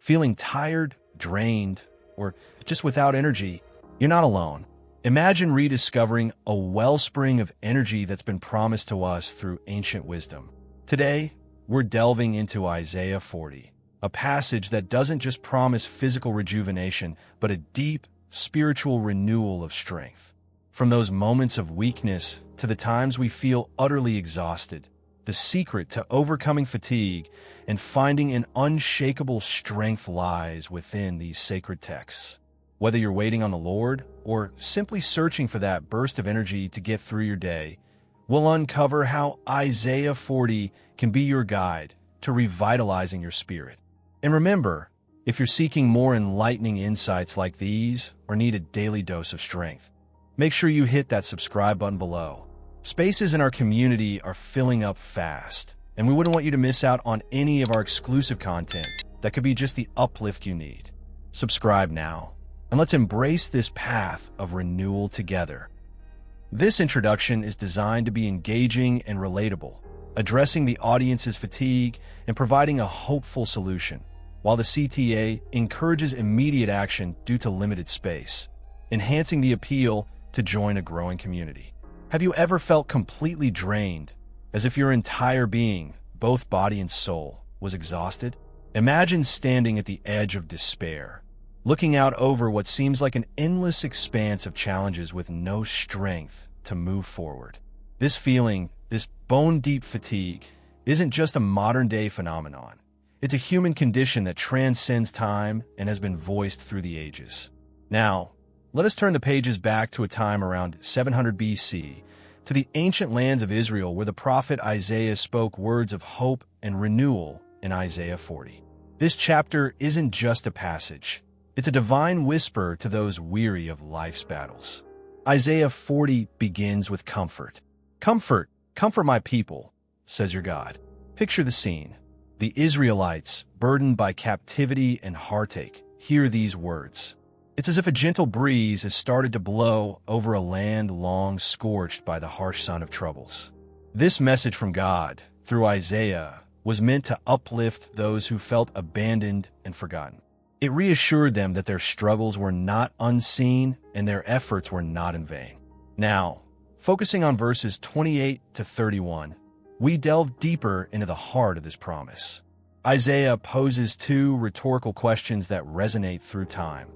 Feeling tired, drained, or just without energy, you're not alone. Imagine rediscovering a wellspring of energy that's been promised to us through ancient wisdom. Today, we're delving into Isaiah 40, a passage that doesn't just promise physical rejuvenation, but a deep, spiritual renewal of strength. From those moments of weakness to the times we feel utterly exhausted, the secret to overcoming fatigue and finding an unshakable strength lies within these sacred texts. Whether you're waiting on the Lord or simply searching for that burst of energy to get through your day, we'll uncover how Isaiah 40 can be your guide to revitalizing your spirit. And remember, if you're seeking more enlightening insights like these or need a daily dose of strength, make sure you hit that subscribe button below. Spaces in our community are filling up fast, and we wouldn't want you to miss out on any of our exclusive content that could be just the uplift you need. Subscribe now, and let's embrace this path of renewal together. This introduction is designed to be engaging and relatable, addressing the audience's fatigue and providing a hopeful solution, while the CTA encourages immediate action due to limited space, enhancing the appeal to join a growing community. Have you ever felt completely drained, as if your entire being, both body and soul, was exhausted? Imagine standing at the edge of despair, looking out over what seems like an endless expanse of challenges with no strength to move forward. This feeling, this bone-deep fatigue, isn't just a modern-day phenomenon. It's a human condition that transcends time and has been voiced through the ages. Now, let us turn the pages back to a time around 700 BC, to the ancient lands of Israel where the prophet Isaiah spoke words of hope and renewal in Isaiah 40. This chapter isn't just a passage. It's a divine whisper to those weary of life's battles. Isaiah 40 begins with comfort. Comfort, comfort my people, says your God. Picture the scene. The Israelites, burdened by captivity and heartache, hear these words. It's as if a gentle breeze has started to blow over a land long scorched by the harsh sun of troubles. This message from God, through Isaiah, was meant to uplift those who felt abandoned and forgotten. It reassured them that their struggles were not unseen and their efforts were not in vain. Now, focusing on verses 28 to 31, we delve deeper into the heart of this promise. Isaiah poses two rhetorical questions that resonate through time.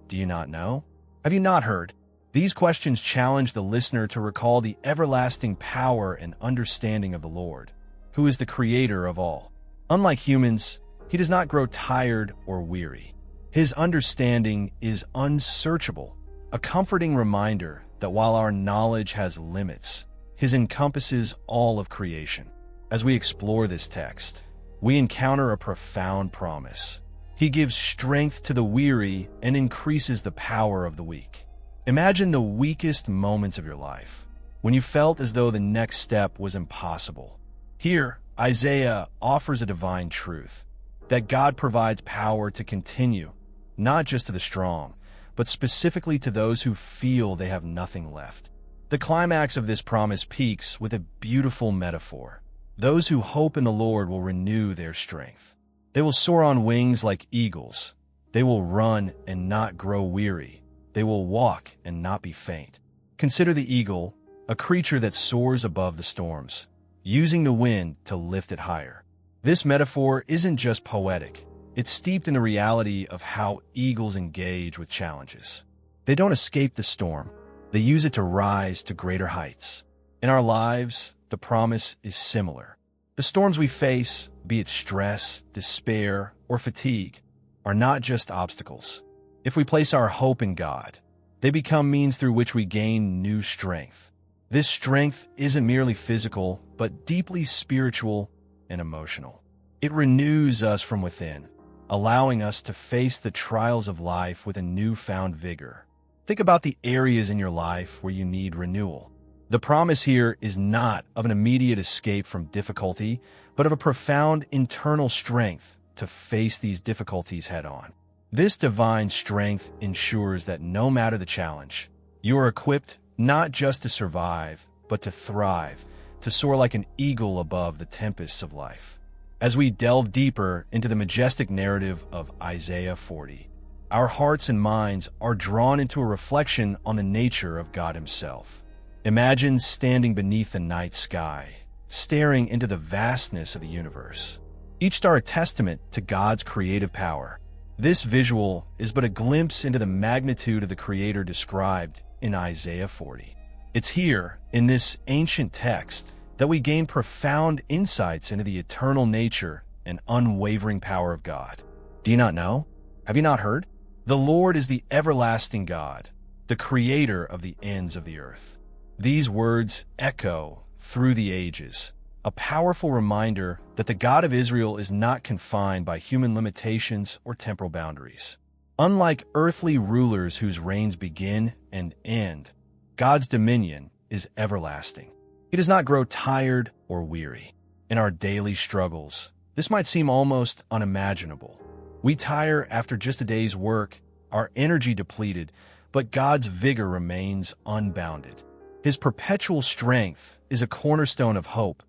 Do you not know? Have you not heard? These questions challenge the listener to recall the everlasting power and understanding of the Lord, who is the creator of all. Unlike humans, he does not grow tired or weary. His understanding is unsearchable, a comforting reminder that while our knowledge has limits, his encompasses all of creation. As we explore this text, we encounter a profound promise. He gives strength to the weary and increases the power of the weak. Imagine the weakest moments of your life, when you felt as though the next step was impossible. Here, Isaiah offers a divine truth, that God provides power to continue, not just to the strong, but specifically to those who feel they have nothing left. The climax of this promise peaks with a beautiful metaphor. Those who hope in the Lord will renew their strength. They will soar on wings like eagles. They will run and not grow weary. They will walk and not be faint. Consider the eagle, a creature that soars above the storms, using the wind to lift it higher. This metaphor isn't just poetic. It's steeped in the reality of how eagles engage with challenges. They don't escape the storm. They use it to rise to greater heights. In our lives, the promise is similar. The storms we face, be it stress, despair, or fatigue, are not just obstacles. If we place our hope in God, they become means through which we gain new strength. This strength isn't merely physical, but deeply spiritual and emotional. It renews us from within, allowing us to face the trials of life with a newfound vigor. Think about the areas in your life where you need renewal. The promise here is not of an immediate escape from difficulty, but of a profound internal strength to face these difficulties head-on. This divine strength ensures that no matter the challenge, you are equipped not just to survive, but to thrive, to soar like an eagle above the tempests of life. As we delve deeper into the majestic narrative of Isaiah 40, our hearts and minds are drawn into a reflection on the nature of God Himself. Imagine standing beneath the night sky, staring into the vastness of the universe, each star a testament to God's creative power. This visual is but a glimpse into the magnitude of the Creator described in Isaiah 40. It's here, in this ancient text, that we gain profound insights into the eternal nature and unwavering power of God. Do you not know? Have you not heard? The Lord is the everlasting God, the Creator of the ends of the earth. These words echo through the ages, a powerful reminder that the God of Israel is not confined by human limitations or temporal boundaries. Unlike earthly rulers whose reigns begin and end, God's dominion is everlasting. He does not grow tired or weary. In our daily struggles, this might seem almost unimaginable. We tire after just a day's work, our energy depleted, but God's vigor remains unbounded. His perpetual strength is a cornerstone of hope,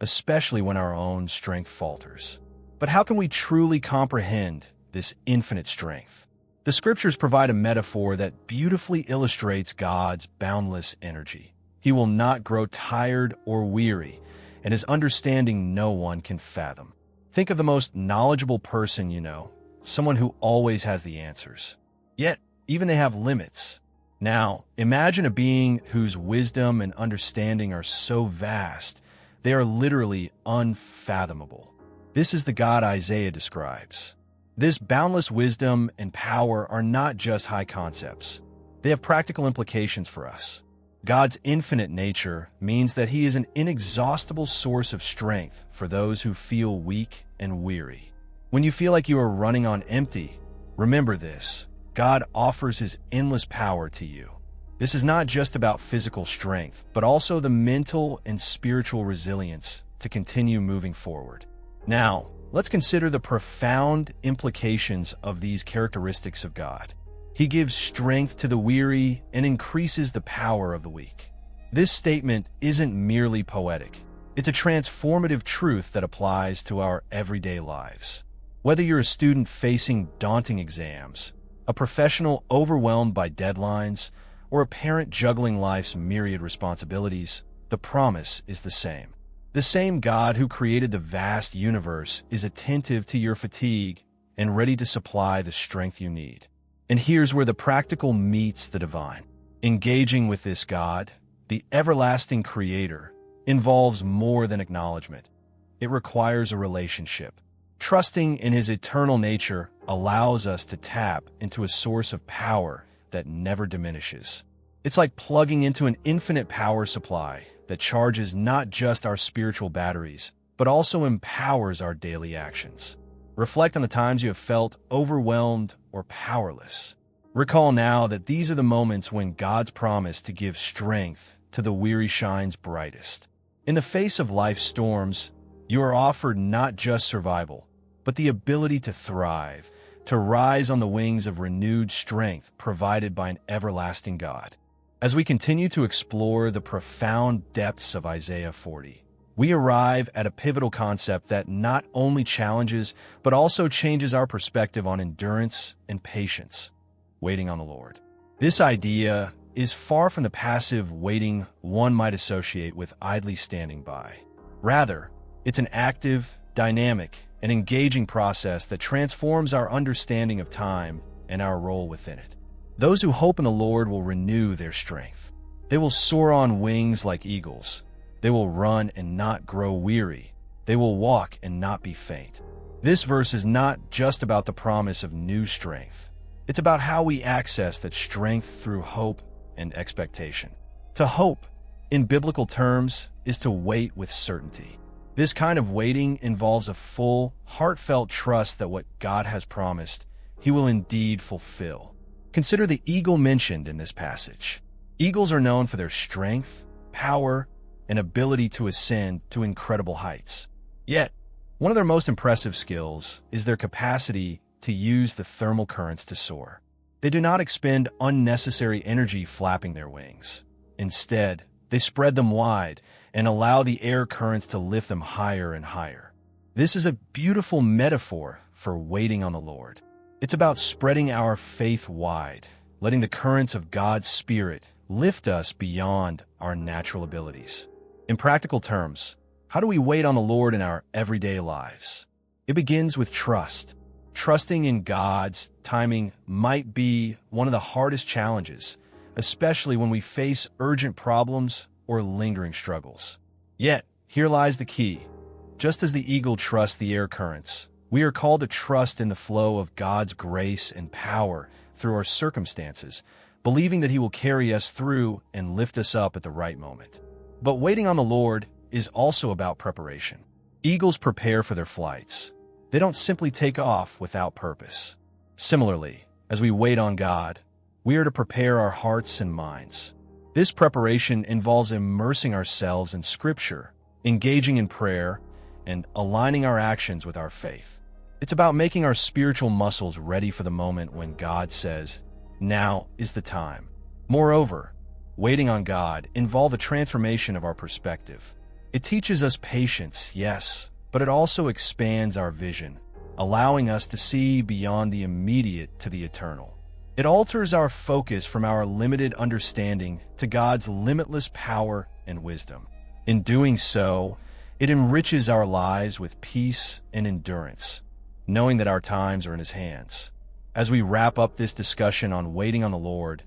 especially when our own strength falters. But how can we truly comprehend this infinite strength? The Scriptures provide a metaphor that beautifully illustrates God's boundless energy. He will not grow tired or weary, and His understanding no one can fathom. Think of the most knowledgeable person you know, someone who always has the answers. Yet, even they have limits. Now, imagine a being whose wisdom and understanding are so vast, they are literally unfathomable. This is the God Isaiah describes. This boundless wisdom and power are not just high concepts. They have practical implications for us. God's infinite nature means that He is an inexhaustible source of strength for those who feel weak and weary. When you feel like you are running on empty, remember this: God offers His endless power to you. This is not just about physical strength, but also the mental and spiritual resilience to continue moving forward. Now, let's consider the profound implications of these characteristics of God. He gives strength to the weary and increases the power of the weak. This statement isn't merely poetic. It's a transformative truth that applies to our everyday lives. Whether you're a student facing daunting exams, a professional overwhelmed by deadlines, or a parent juggling life's myriad responsibilities, the promise is the same. The same God who created the vast universe is attentive to your fatigue and ready to supply the strength you need. And here's where the practical meets the divine. Engaging with this God, the everlasting Creator, involves more than acknowledgement. It requires a relationship. Trusting in His eternal nature allows us to tap into a source of power that never diminishes. It's like plugging into an infinite power supply that charges not just our spiritual batteries, but also empowers our daily actions. Reflect on the times you have felt overwhelmed or powerless. Recall now that these are the moments when God's promise to give strength to the weary shines brightest. In the face of life's storms, you are offered not just survival, but the ability to thrive, to rise on the wings of renewed strength provided by an everlasting God. As we continue to explore the profound depths of Isaiah 40, we arrive at a pivotal concept that not only challenges, but also changes our perspective on endurance and patience: waiting on the Lord. This idea is far from the passive waiting one might associate with idly standing by. Rather, it's an active, dynamic, and engaging process that transforms our understanding of time and our role within it. Those who hope in the Lord will renew their strength. They will soar on wings like eagles. They will run and not grow weary. They will walk and not be faint. This verse is not just about the promise of new strength. It's about how we access that strength through hope and expectation. To hope, in biblical terms, is to wait with certainty. This kind of waiting involves a full, heartfelt trust that what God has promised, He will indeed fulfill. Consider the eagle mentioned in this passage. Eagles are known for their strength, power, and ability to ascend to incredible heights. Yet, one of their most impressive skills is their capacity to use the thermal currents to soar. They do not expend unnecessary energy flapping their wings. Instead, they spread them wide and allow the air currents to lift them higher and higher. This is a beautiful metaphor for waiting on the Lord. It's about spreading our faith wide, letting the currents of God's Spirit lift us beyond our natural abilities. In practical terms, how do we wait on the Lord in our everyday lives? It begins with trust. Trusting in God's timing might be one of the hardest challenges, especially when we face urgent problems or lingering struggles. Yet, here lies the key. Just as the eagle trusts the air currents, we are called to trust in the flow of God's grace and power through our circumstances, believing that He will carry us through and lift us up at the right moment. But waiting on the Lord is also about preparation. Eagles prepare for their flights. They don't simply take off without purpose. Similarly, as we wait on God, we are to prepare our hearts and minds. This preparation involves immersing ourselves in Scripture, engaging in prayer, and aligning our actions with our faith. It's about making our spiritual muscles ready for the moment when God says, "Now is the time." Moreover, waiting on God involves a transformation of our perspective. It teaches us patience, yes, but it also expands our vision, allowing us to see beyond the immediate to the eternal. It alters our focus from our limited understanding to God's limitless power and wisdom. In doing so, it enriches our lives with peace and endurance, knowing that our times are in His hands. As we wrap up this discussion on waiting on the Lord,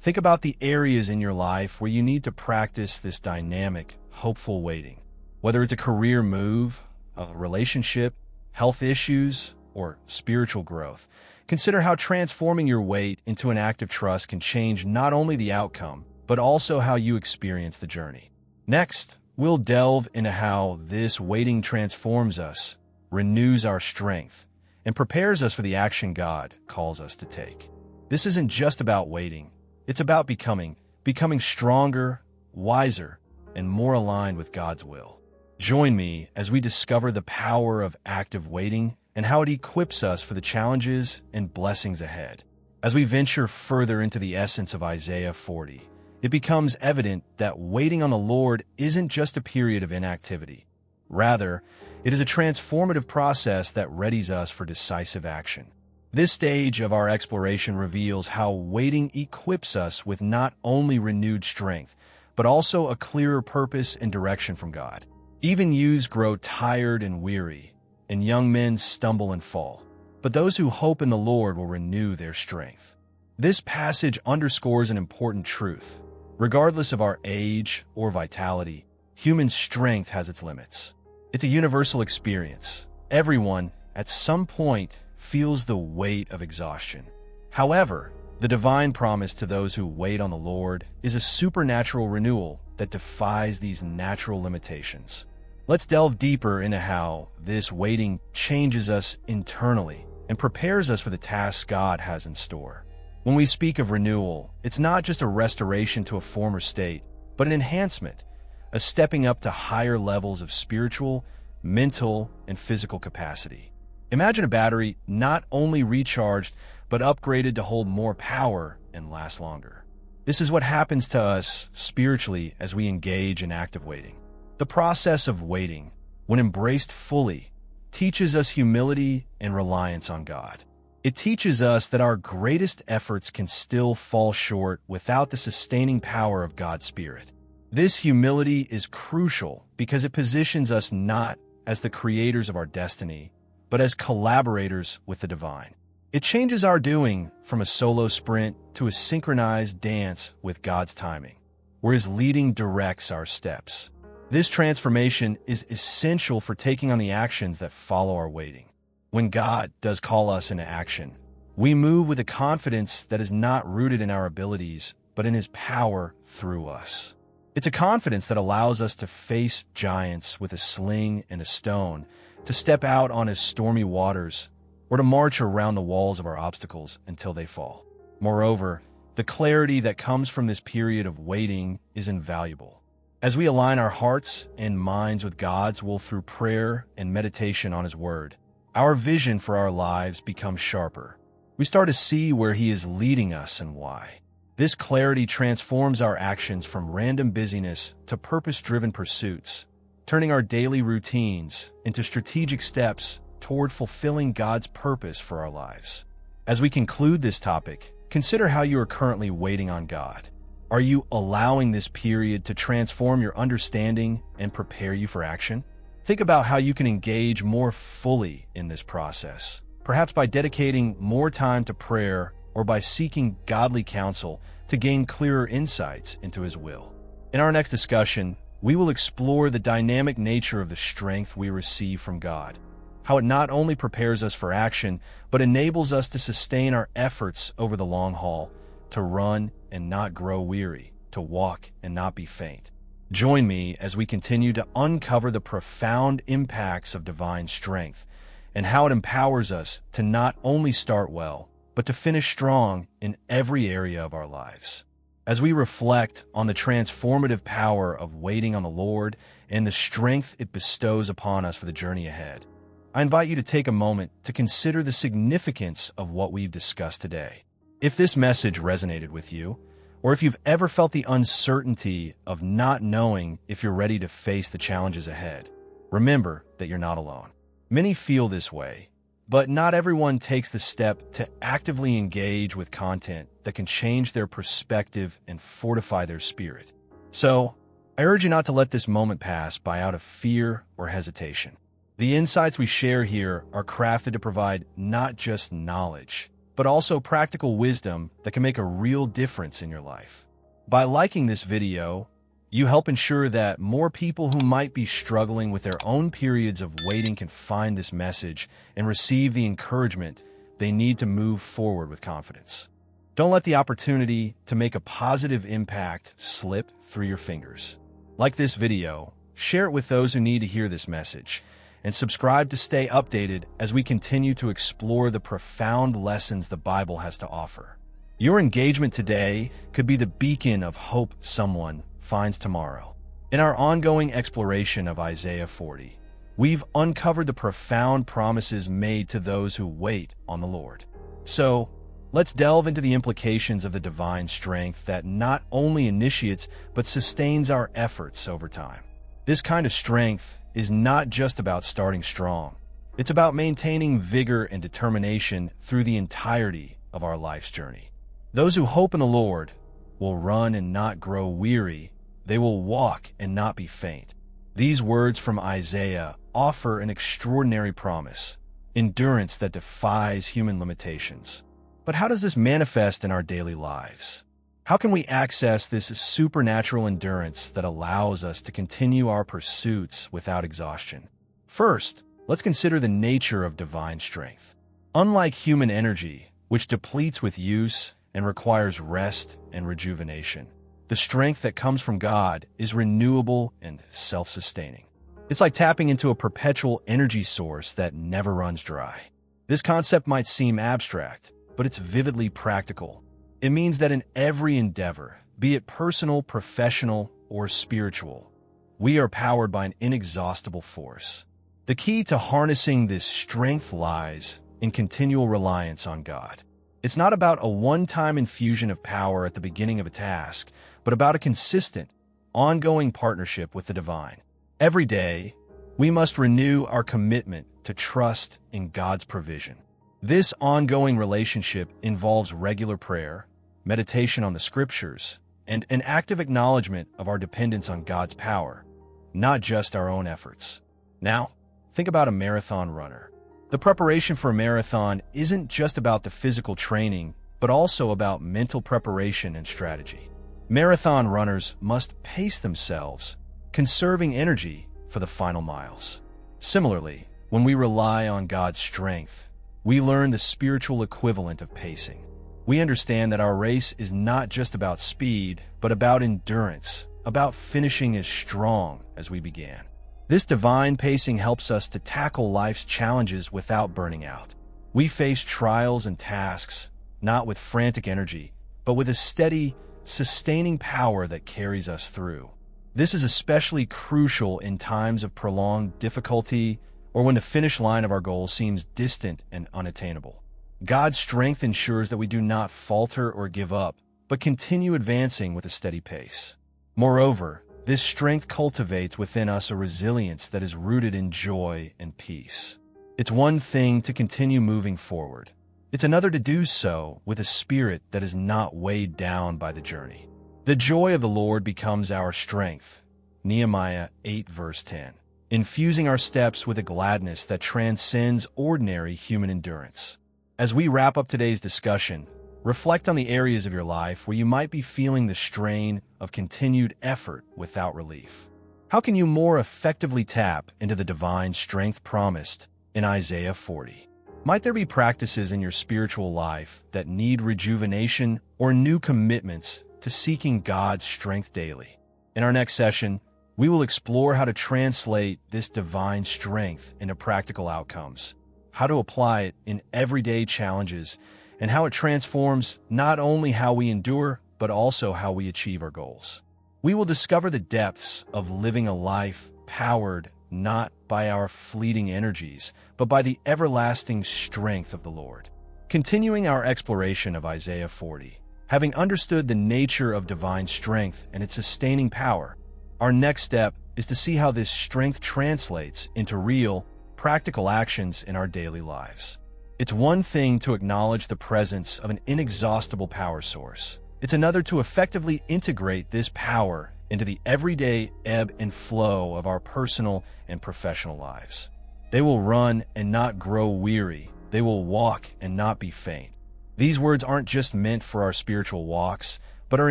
think about the areas in your life where you need to practice this dynamic, hopeful waiting. Whether it's a career move, a relationship, health issues, or spiritual growth, consider how transforming your wait into an act of trust can change not only the outcome, but also how you experience the journey. Next, we'll delve into how this waiting transforms us, renews our strength, and prepares us for the action God calls us to take. This isn't just about waiting. It's about becoming stronger, wiser, and more aligned with God's will. Join me as we discover the power of active waiting and how it equips us for the challenges and blessings ahead. As we venture further into the essence of Isaiah 40, it becomes evident that waiting on the Lord isn't just a period of inactivity. Rather, it is a transformative process that readies us for decisive action. This stage of our exploration reveals how waiting equips us with not only renewed strength, but also a clearer purpose and direction from God. Even youths grow tired and weary, and young men stumble and fall. But those who hope in the Lord will renew their strength. This passage underscores an important truth. Regardless of our age or vitality, human strength has its limits. It's a universal experience. Everyone, at some point, feels the weight of exhaustion. However, the divine promise to those who wait on the Lord is a supernatural renewal that defies these natural limitations. Let's delve deeper into how this waiting changes us internally and prepares us for the tasks God has in store. When we speak of renewal, it's not just a restoration to a former state, but an enhancement, a stepping up to higher levels of spiritual, mental, and physical capacity. Imagine a battery not only recharged, but upgraded to hold more power and last longer. This is what happens to us spiritually as we engage in active waiting. The process of waiting, when embraced fully, teaches us humility and reliance on God. It teaches us that our greatest efforts can still fall short without the sustaining power of God's Spirit. This humility is crucial because it positions us not as the creators of our destiny, but as collaborators with the divine. It changes our doing from a solo sprint to a synchronized dance with God's timing, where His leading directs our steps. This transformation is essential for taking on the actions that follow our waiting. When God does call us into action, we move with a confidence that is not rooted in our abilities, but in His power through us. It's a confidence that allows us to face giants with a sling and a stone, to step out on His stormy waters, or to march around the walls of our obstacles until they fall. Moreover, the clarity that comes from this period of waiting is invaluable. As we align our hearts and minds with God's will through prayer and meditation on His Word, our vision for our lives becomes sharper. We start to see where He is leading us and why. This clarity transforms our actions from random busyness to purpose-driven pursuits, turning our daily routines into strategic steps toward fulfilling God's purpose for our lives. As we conclude this topic, consider how you are currently waiting on God. Are you allowing this period to transform your understanding and prepare you for action? Think about how you can engage more fully in this process, perhaps by dedicating more time to prayer or by seeking godly counsel to gain clearer insights into His will. In our next discussion, we will explore the dynamic nature of the strength we receive from God, how it not only prepares us for action, but enables us to sustain our efforts over the long haul, to run and not grow weary, to walk and not be faint. Join me as we continue to uncover the profound impacts of divine strength and how it empowers us to not only start well, but to finish strong in every area of our lives. As we reflect on the transformative power of waiting on the Lord and the strength it bestows upon us for the journey ahead, I invite you to take a moment to consider the significance of what we've discussed today. If this message resonated with you, or if you've ever felt the uncertainty of not knowing if you're ready to face the challenges ahead, remember that you're not alone. Many feel this way, but not everyone takes the step to actively engage with content that can change their perspective and fortify their spirit. So, I urge you not to let this moment pass by out of fear or hesitation. The insights we share here are crafted to provide not just knowledge, but also practical wisdom that can make a real difference in your life. By liking this video, you help ensure that more people who might be struggling with their own periods of waiting can find this message and receive the encouragement they need to move forward with confidence. Don't let the opportunity to make a positive impact slip through your fingers. Like this video, share it with those who need to hear this message, and subscribe to stay updated as we continue to explore the profound lessons the Bible has to offer. Your engagement today could be the beacon of hope someone finds tomorrow. In our ongoing exploration of Isaiah 40, we've uncovered the profound promises made to those who wait on the Lord. So, let's delve into the implications of the divine strength that not only initiates but sustains our efforts over time. This kind of strength is not just about starting strong. It's about maintaining vigor and determination through the entirety of our life's journey. Those who hope in the Lord will run and not grow weary. They will walk and not be faint. These words from Isaiah offer an extraordinary promise, endurance that defies human limitations. But how does this manifest in our daily lives? How can we access this supernatural endurance that allows us to continue our pursuits without exhaustion? First, let's consider the nature of divine strength. Unlike human energy, which depletes with use and requires rest and rejuvenation, the strength that comes from God is renewable and self-sustaining. It's like tapping into a perpetual energy source that never runs dry. This concept might seem abstract, but it's vividly practical. It means that in every endeavor, be it personal, professional, or spiritual, we are powered by an inexhaustible force. The key to harnessing this strength lies in continual reliance on God. It's not about a one-time infusion of power at the beginning of a task, but about a consistent, ongoing partnership with the divine. Every day, we must renew our commitment to trust in God's provision. This ongoing relationship involves regular prayer, meditation on the scriptures, and an active acknowledgement of our dependence on God's power, not just our own efforts. Now, think about a marathon runner. The preparation for a marathon isn't just about the physical training, but also about mental preparation and strategy. Marathon runners must pace themselves, conserving energy for the final miles. Similarly, when we rely on God's strength, we learn the spiritual equivalent of pacing. We understand that our race is not just about speed, but about endurance, about finishing as strong as we began. This divine pacing helps us to tackle life's challenges without burning out. We face trials and tasks, not with frantic energy, but with a steady, sustaining power that carries us through. This is especially crucial in times of prolonged difficulty or when the finish line of our goal seems distant and unattainable. God's strength ensures that we do not falter or give up, but continue advancing with a steady pace. Moreover, This strength cultivates within us a resilience that is rooted in joy and peace. It's one thing to continue moving forward. It's another to do so with a spirit that is not weighed down by the journey. The joy of the Lord becomes our strength. Nehemiah 8 verse 10. Infusing our steps with a gladness that transcends ordinary human endurance. As we wrap up today's discussion, reflect on the areas of your life where you might be feeling the strain of continued effort without relief. How can you more effectively tap into the divine strength promised in Isaiah 40? Might there be practices in your spiritual life that need rejuvenation or new commitments to seeking God's strength daily? In our next session, we will explore how to translate this divine strength into practical outcomes, how to apply it in everyday challenges, and how it transforms not only how we endure, but also how we achieve our goals. We will discover the depths of living a life powered not by our fleeting energies, but by the everlasting strength of the Lord. Continuing our exploration of Isaiah 40, having understood the nature of divine strength and its sustaining power, our next step is to see how this strength translates into real, practical actions in our daily lives. It's one thing to acknowledge the presence of an inexhaustible power source. It's another to effectively integrate this power into the everyday ebb and flow of our personal and professional lives. They will run and not grow weary. They will walk and not be faint. These words aren't just meant for our spiritual walks, but are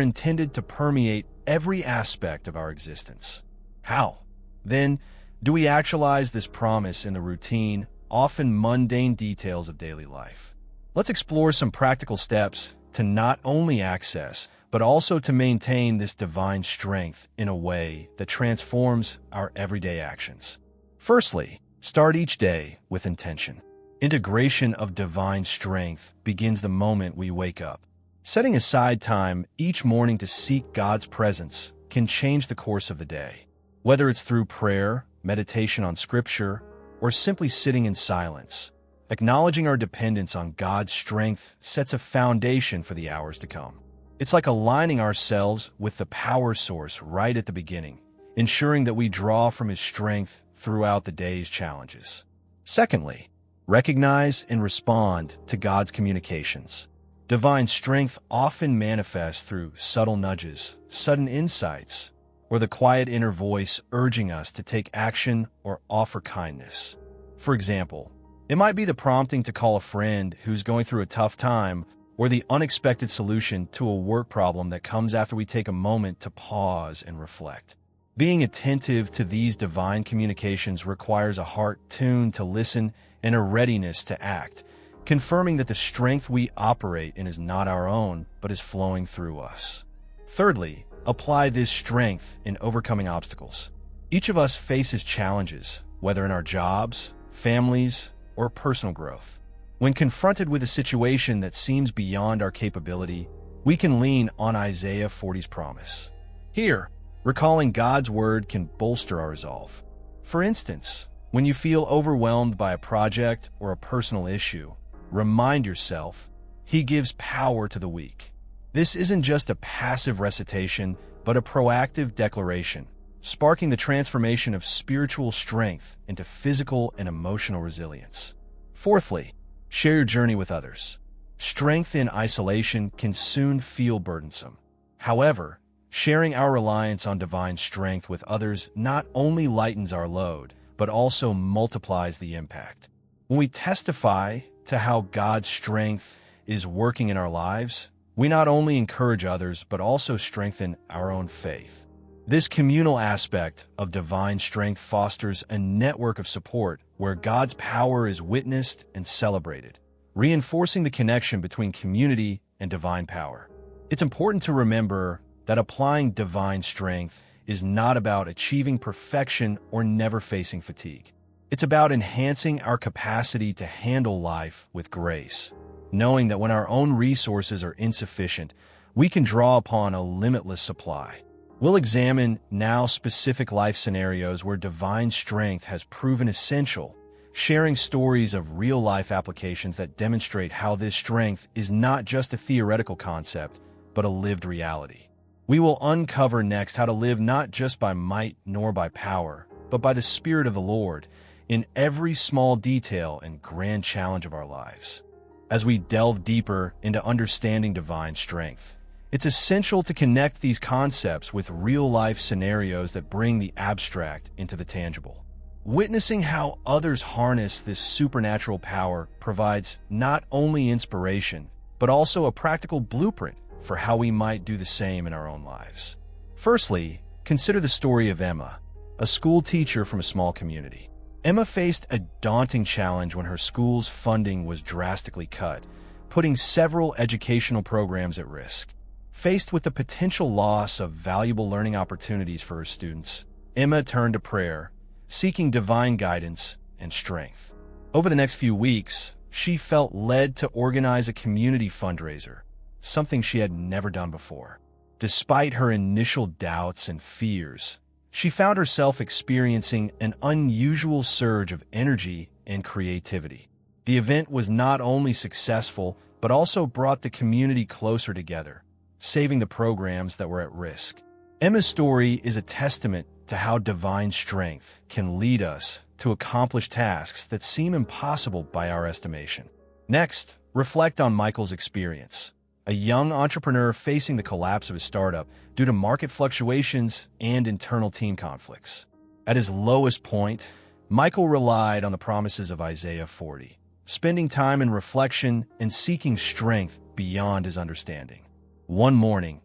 intended to permeate every aspect of our existence. How, then, do we actualize this promise in the routine, often mundane details of daily life? Let's explore some practical steps to not only access, but also to maintain this divine strength in a way that transforms our everyday actions. Firstly, start each day with intention. Integration of divine strength begins the moment we wake up. Setting aside time each morning to seek God's presence can change the course of the day. Whether it's through prayer, meditation on Scripture, or simply sitting in silence, acknowledging our dependence on God's strength sets a foundation for the hours to come. It's like aligning ourselves with the power source right at the beginning, ensuring that we draw from His strength throughout the day's challenges. Secondly, recognize and respond to God's communications. Divine strength often manifests through subtle nudges, sudden insights, or the quiet inner voice urging us to take action or offer kindness. For example, it might be the prompting to call a friend who's going through a tough time, or the unexpected solution to a work problem that comes after we take a moment to pause and reflect. Being attentive to these divine communications requires a heart tuned to listen and a readiness to act, confirming that the strength we operate in is not our own, but is flowing through us. Thirdly, apply this strength in overcoming obstacles. Each of us faces challenges, whether in our jobs, families, or personal growth. When confronted with a situation that seems beyond our capability, we can lean on Isaiah 40's promise. Here, recalling God's word can bolster our resolve. For instance, when you feel overwhelmed by a project or a personal issue, remind yourself, He gives power to the weak. This isn't just a passive recitation, but a proactive declaration, sparking the transformation of spiritual strength into physical and emotional resilience. Fourthly, share your journey with others. Strength in isolation can soon feel burdensome. However, sharing our reliance on divine strength with others not only lightens our load, but also multiplies the impact. When we testify to how God's strength is working in our lives, we not only encourage others, but also strengthen our own faith. This communal aspect of divine strength fosters a network of support where God's power is witnessed and celebrated, reinforcing the connection between community and divine power. It's important to remember that applying divine strength is not about achieving perfection or never facing fatigue. It's about enhancing our capacity to handle life with grace, knowing that when our own resources are insufficient, we can draw upon a limitless supply. We'll examine now specific life scenarios where divine strength has proven essential, sharing stories of real-life applications that demonstrate how this strength is not just a theoretical concept, but a lived reality. We will uncover next how to live not just by might nor by power, but by the Spirit of the Lord in every small detail and grand challenge of our lives. As we delve deeper into understanding divine strength, it's essential to connect these concepts with real-life scenarios that bring the abstract into the tangible. Witnessing how others harness this supernatural power provides not only inspiration, but also a practical blueprint for how we might do the same in our own lives. Firstly, consider the story of Emma, a school teacher from a small community. Emma faced a daunting challenge when her school's funding was drastically cut, putting several educational programs at risk. Faced with the potential loss of valuable learning opportunities for her students, Emma turned to prayer, seeking divine guidance and strength. Over the next few weeks, she felt led to organize a community fundraiser, something she had never done before. Despite her initial doubts and fears, she found herself experiencing an unusual surge of energy and creativity. The event was not only successful, but also brought the community closer together, saving the programs that were at risk. Emma's story is a testament to how divine strength can lead us to accomplish tasks that seem impossible by our estimation. Next, reflect on Michael's experience, a young entrepreneur facing the collapse of his startup due to market fluctuations and internal team conflicts. At his lowest point, Michael relied on the promises of Isaiah 40, spending time in reflection and seeking strength beyond his understanding. One morning,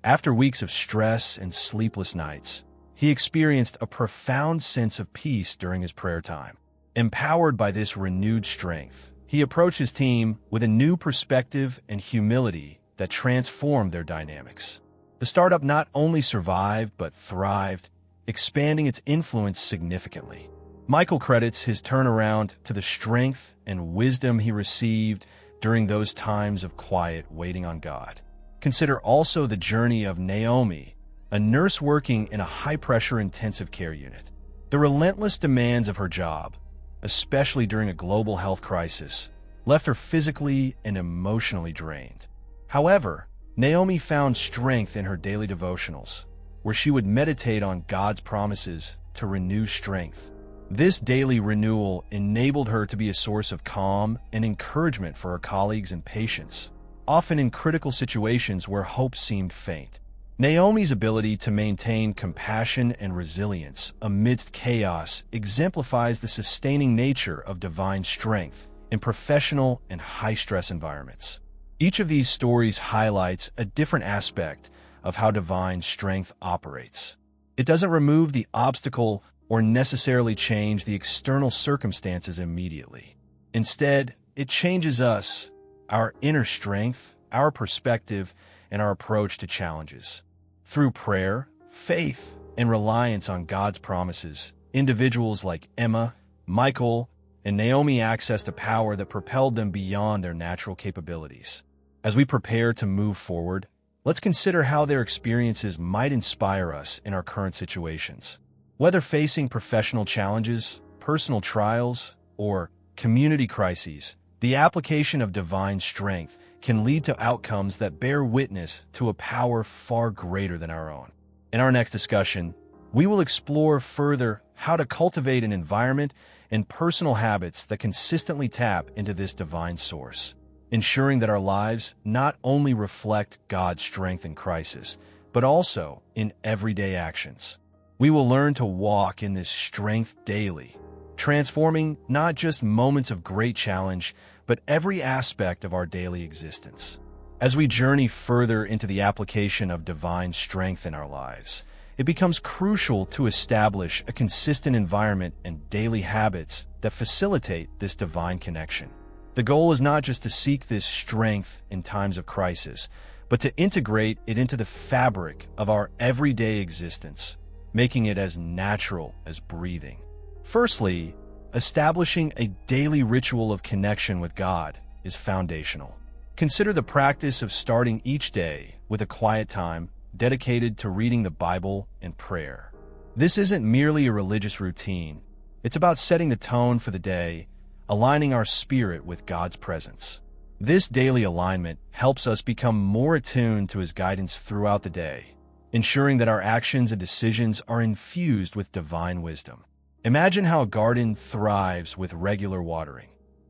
after weeks of stress and sleepless nights, he experienced a profound sense of peace during his prayer time. Empowered by this renewed strength, he approached his team with a new perspective and humility that transformed their dynamics. The startup not only survived but thrived, expanding its influence significantly. Michael credits his turnaround to the strength and wisdom he received during those times of quiet waiting on God. Consider also the journey of Naomi, a nurse working in a high-pressure intensive care unit. The relentless demands of her job, especially during a global health crisis, left her physically and emotionally drained. However, Naomi found strength in her daily devotionals, where she would meditate on God's promises to renew strength. This daily renewal enabled her to be a source of calm and encouragement for her colleagues and patients, often in critical situations where hope seemed faint. Naomi's ability to maintain compassion and resilience amidst chaos exemplifies the sustaining nature of divine strength in professional and high-stress environments. Each of these stories highlights a different aspect of how divine strength operates. It doesn't remove the obstacle or necessarily change the external circumstances immediately. Instead, it changes us, our inner strength, our perspective, and our approach to challenges. Through prayer, faith, and reliance on God's promises, individuals like Emma, Michael, and Naomi accessed a power that propelled them beyond their natural capabilities. As we prepare to move forward, let's consider how their experiences might inspire us in our current situations. Whether facing professional challenges, personal trials, or community crises, the application of divine strength can lead to outcomes that bear witness to a power far greater than our own. In our next discussion, we will explore further how to cultivate an environment and personal habits that consistently tap into this divine source, ensuring that our lives not only reflect God's strength in crisis, but also in everyday actions. We will learn to walk in this strength daily, transforming not just moments of great challenge, but every aspect of our daily existence. As we journey further into the application of divine strength in our lives, it becomes crucial to establish a consistent environment and daily habits that facilitate this divine connection. The goal is not just to seek this strength in times of crisis, but to integrate it into the fabric of our everyday existence, making it as natural as breathing. Firstly, establishing a daily ritual of connection with God is foundational. Consider the practice of starting each day with a quiet time dedicated to reading the Bible and prayer. This isn't merely a religious routine. It's about setting the tone for the day, aligning our spirit with God's presence. This daily alignment helps us become more attuned to His guidance throughout the day, ensuring that our actions and decisions are infused with divine wisdom. Imagine how a garden thrives with regular watering.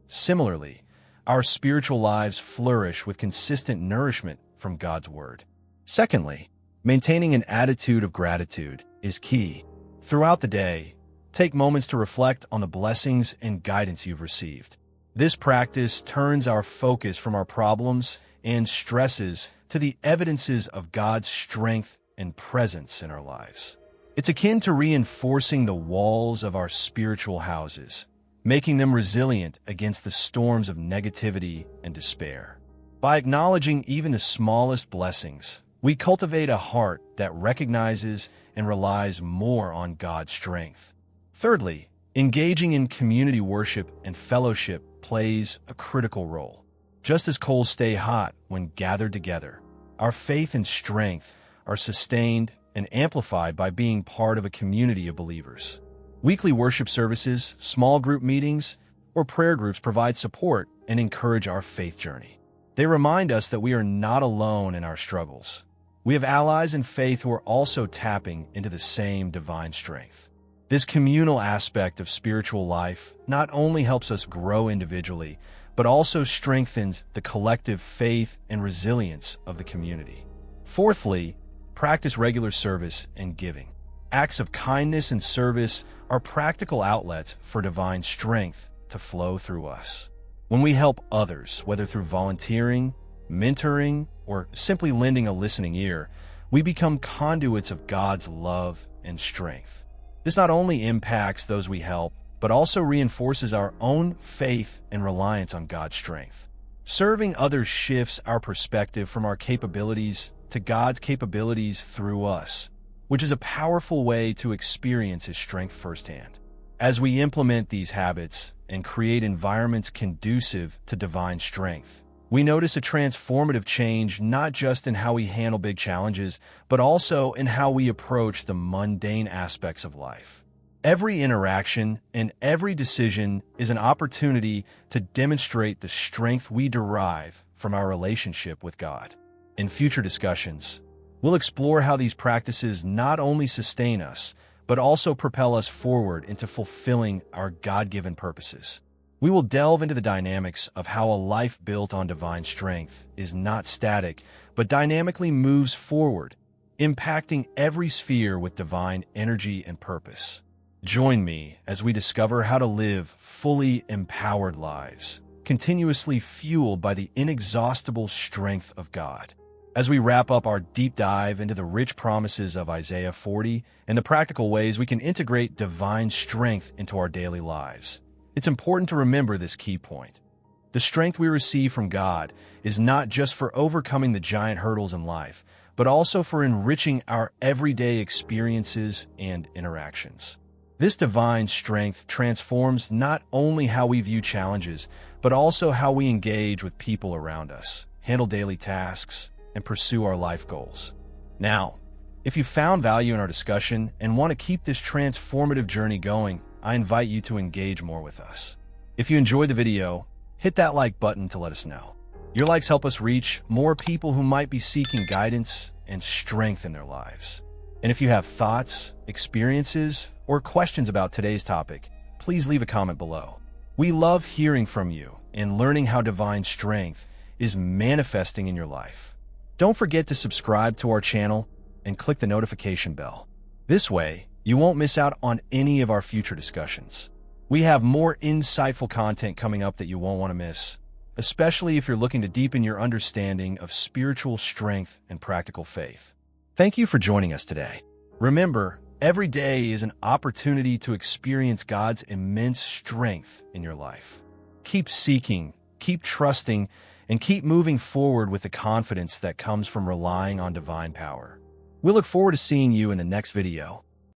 Similarly, our spiritual lives flourish with consistent nourishment from God's Word. Secondly, maintaining an attitude of gratitude is key. Throughout the day, take moments to reflect on the blessings and guidance you've received. This practice turns our focus from our problems and stresses to the evidences of God's strength and presence in our lives. It's akin to reinforcing the walls of our spiritual houses, making them resilient against the storms of negativity and despair. By acknowledging even the smallest blessings, we cultivate a heart that recognizes and relies more on God's strength. Thirdly, engaging in community worship and fellowship plays a critical role. Just as coals stay hot when gathered together, our faith and strength are sustained and amplified by being part of a community of believers. Weekly worship services, small group meetings, or prayer groups provide support and encourage our faith journey. They remind us that we are not alone in our struggles. We have allies in faith who are also tapping into the same divine strength. This communal aspect of spiritual life not only helps us grow individually, but also strengthens the collective faith and resilience of the community. Fourthly, practice regular service and giving. Acts of kindness and service are practical outlets for divine strength to flow through us. When we help others, whether through volunteering, mentoring, or simply lending a listening ear, we become conduits of God's love and strength. This not only impacts those we help, but also reinforces our own faith and reliance on God's strength. Serving others shifts our perspective from our capabilities to God's capabilities through us, which is a powerful way to experience His strength firsthand. As we implement these habits and create environments conducive to divine strength, we notice a transformative change not just in how we handle big challenges, but also in how we approach the mundane aspects of life. Every interaction and every decision is an opportunity to demonstrate the strength we derive from our relationship with God. In future discussions, we'll explore how these practices not only sustain us, but also propel us forward into fulfilling our God-given purposes. We will delve into the dynamics of how a life built on divine strength is not static, but dynamically moves forward, impacting every sphere with divine energy and purpose. Join me as we discover how to live fully empowered lives, continuously fueled by the inexhaustible strength of God. As we wrap up our deep dive into the rich promises of Isaiah 40 and the practical ways we can integrate divine strength into our daily lives, it's important to remember this key point. The strength we receive from God is not just for overcoming the giant hurdles in life, but also for enriching our everyday experiences and interactions. This divine strength transforms not only how we view challenges, but also how we engage with people around us, handle daily tasks, and pursue our life goals. Now, if you found value in our discussion and want to keep this transformative journey going, I invite you to engage more with us. If you enjoyed the video, hit that like button to let us know. Your likes help us reach more people who might be seeking guidance and strength in their lives. And if you have thoughts, experiences, or questions about today's topic, please leave a comment below. We love hearing from you and learning how divine strength is manifesting in your life. Don't forget to subscribe to our channel and click the notification bell. This way, you won't miss out on any of our future discussions. We have more insightful content coming up that you won't want to miss, especially if you're looking to deepen your understanding of spiritual strength and practical faith. Thank you for joining us today. Remember, every day is an opportunity to experience God's immense strength in your life. Keep seeking, keep trusting, and keep moving forward with the confidence that comes from relying on divine power. We look forward to seeing you in the next video.